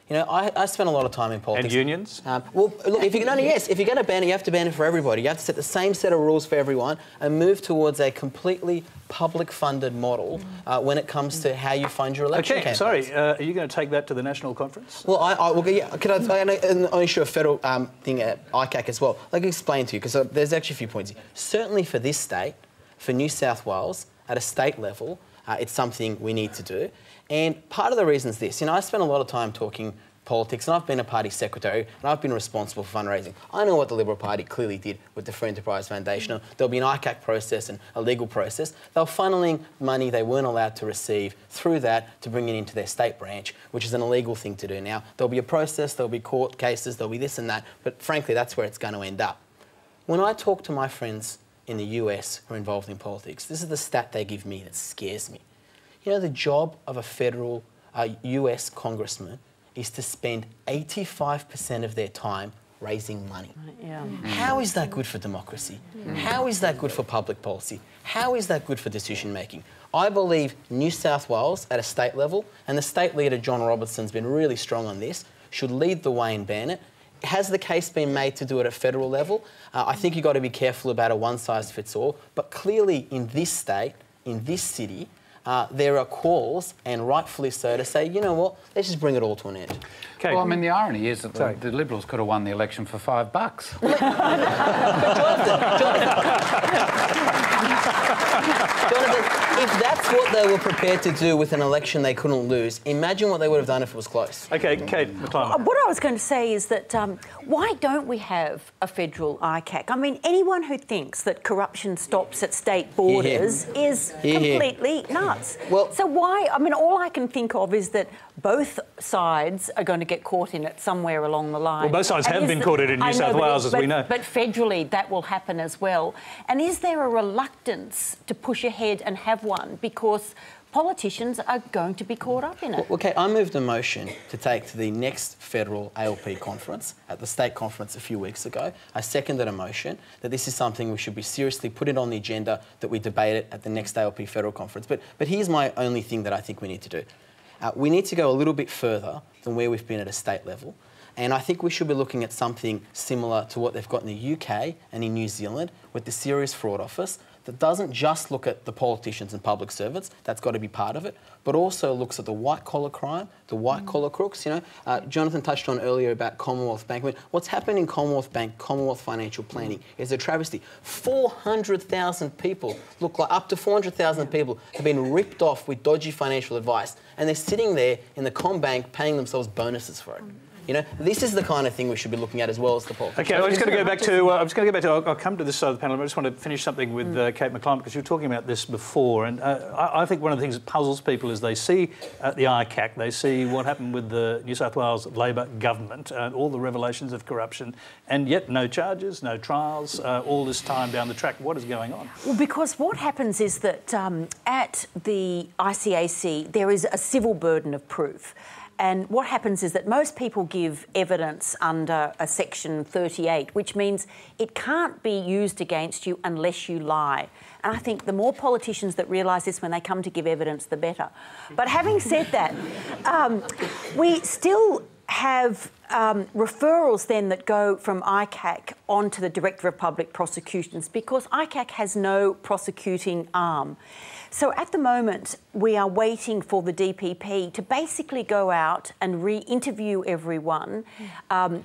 You know, I spent a lot of time in politics. And unions? Well, look, if you're going to ban it, you have to ban it for everybody. You have to set the same set of rules for everyone and move towards a completely public-funded model when it comes to how you fund your election campaigns. Sorry, are you going to take that to the national conference? Well, can I issue a federal thing at ICAC as well? I can explain to you, because there's actually a few points here. Certainly for this state, for New South Wales, at a state level, it's something we need to do. And part of the reason is this. You know, I spent a lot of time talking politics, and I've been a party secretary, and I've been responsible for fundraising. I know what the Liberal Party clearly did with the Free Enterprise Foundation. There'll be an ICAC process and a legal process. They're funneling money they weren't allowed to receive through that to bring it into their state branch, which is an illegal thing to do now. There'll be a process, there'll be court cases, there'll be this and that, but frankly, that's where it's going to end up. When I talk to my friends in the US who are involved in politics, this is the stat they give me that scares me. You know, the job of a federal US congressman is to spend 85% of their time raising money. Yeah. How is that good for democracy? How is that good for public policy? How is that good for decision making? I believe New South Wales at a state level, and the state leader John Robertson's been really strong on this, should lead the way and ban it. Has the case been made to do it at federal level? I think you've got to be careful about a one-size-fits-all, but clearly in this state, in this city, there are calls, and rightfully so, to say, you know what, let's just bring it all to an end. Okay. Well, I mean, the irony is that the Liberals could have won the election for $5. Jonathan, if that's what they were prepared to do with an election they couldn't lose, imagine what they would have done if it was close. OK, Kate McClymont. What I was going to say is that why don't we have a federal ICAC? I mean, anyone who thinks that corruption stops at state borders is completely nuts. Well, so why? I mean, all I can think of is that both sides are going to get caught in it somewhere along the line. Well, both sides have been caught in it in New South Wales, as we know. But federally, that will happen as well. And is there a reluctance to push ahead and have one because politicians are going to be caught up in it? Well, okay, I moved a motion to take to the next federal ALP conference at the state conference a few weeks ago. I seconded a motion that this is something we should be seriously put it on the agenda, that we debate it at the next ALP federal conference. But here's my only thing that I think we need to do. We need to go a little bit further than where we've been at a state level. And I think we should be looking at something similar to what they've got in the UK and in New Zealand with the Serious Fraud Office that doesn't just look at the politicians and public servants, that's got to be part of it, but also looks at the white-collar crime, the white-collar crooks. You know, Jonathan touched on earlier about Commonwealth Bank. I mean, what's happened in Commonwealth Bank, Commonwealth Financial Planning, is a travesty. 400,000 people, up to 400,000 people have been ripped off with dodgy financial advice, and they're sitting there in the Combank paying themselves bonuses for it. You know, this is the kind of thing we should be looking at as well as the politics. OK, I'm just going to go back to. I'll come to this side of the panel. I just want to finish something with Kate McClymont, because you were talking about this before, and I think one of the things that puzzles people is they see the ICAC, they see what happened with the New South Wales Labor government, all the revelations of corruption, and yet no charges, no trials, all this time down the track. What is going on? Well, because what happens is that at the ICAC there is a civil burden of proof. And what happens is that most people give evidence under a Section 38, which means it can't be used against you unless you lie. And I think the more politicians that realise this when they come to give evidence, the better. But having said that, we still have referrals then that go from ICAC on to the Director of Public Prosecutions, because ICAC has no prosecuting arm. So at the moment, we are waiting for the DPP to basically go out and re-interview everyone,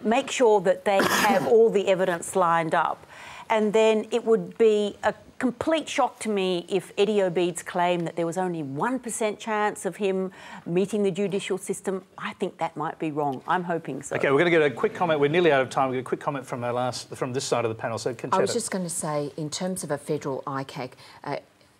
make sure that they have all the evidence lined up. And then it would be a complete shock to me if Eddie Obeid's claim that there was only 1% chance of him meeting the judicial system. I think that might be wrong. I'm hoping so. OK, we're going to get a quick comment. We're nearly out of time. We'll get a quick comment from from this side of the panel. So, Concetta. I was just going to say, in terms of a federal ICAC,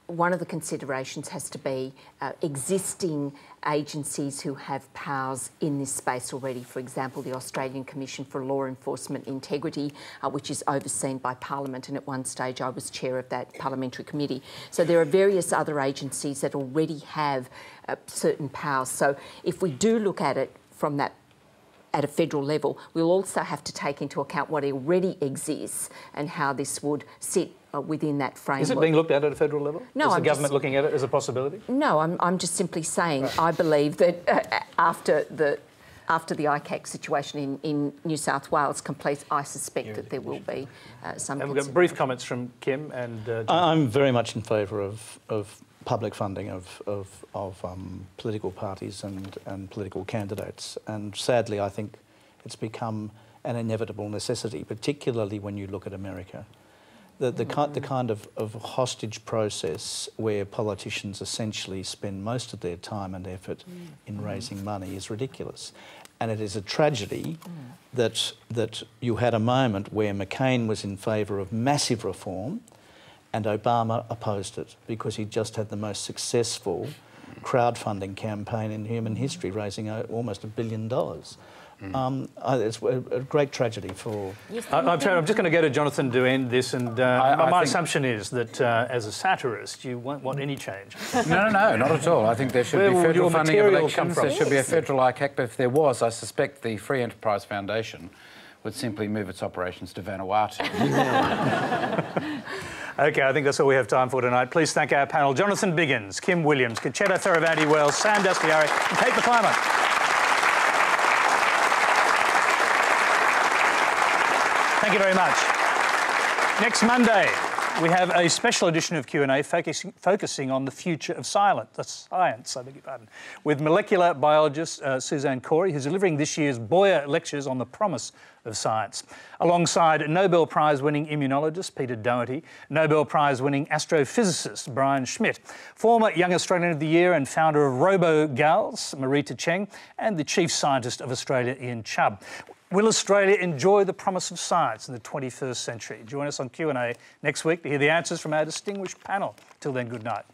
one of the considerations has to be existing agencies who have powers in this space already. For example, the Australian Commission for Law Enforcement Integrity, which is overseen by Parliament, and at one stage I was chair of that parliamentary committee. So there are various other agencies that already have certain powers. So if we do look at it from that at a federal level, we'll also have to take into account what already exists and how this would sit within that framework. Is it being looked at a federal level? No, is the government looking at it as a possibility? No, I'm just simply saying I believe that after the ICAC situation in New South Wales completes, I suspect that there will be some. And we've got brief comments from Kim and. I'm very much in favour of public funding of political parties and political candidates, and sadly, I think it's become an inevitable necessity, particularly when you look at America. The kind of hostage process where politicians essentially spend most of their time and effort in raising money is ridiculous. And it is a tragedy that you had a moment where McCain was in favour of massive reform and Obama opposed it because he just had the most successful crowdfunding campaign in human history, raising almost $1 billion. It's a great tragedy for... I'm just going to go to Jonathan to end this, and my assumption is that as a satirist, you won't want any change. No, not at all. I think there should be federal funding of elections. There should be a federal ICAC, but if there was, I suspect the Free Enterprise Foundation would simply move its operations to Vanuatu. OK, I think that's all we have time for tonight. Please thank our panel, Jonathan Biggins, Kim Williams, Concetta Fierravanti-Wells, Sam Dastyari and Kate McClymont. Thank you very much. Next Monday, We have a special edition of Q&A focusing on the future of science, I beg your pardon, with molecular biologist Suzanne Corey, who's delivering this year's Boyer Lectures on the Promise of Science, alongside Nobel Prize-winning immunologist Peter Doherty, Nobel Prize-winning astrophysicist Brian Schmidt, former Young Australian of the Year and founder of RoboGals, Marita Cheng, and the Chief Scientist of Australia, Ian Chubb. Will Australia enjoy the promise of science in the 21st century? Join us on Q&A next week to hear the answers from our distinguished panel. Till then, good night.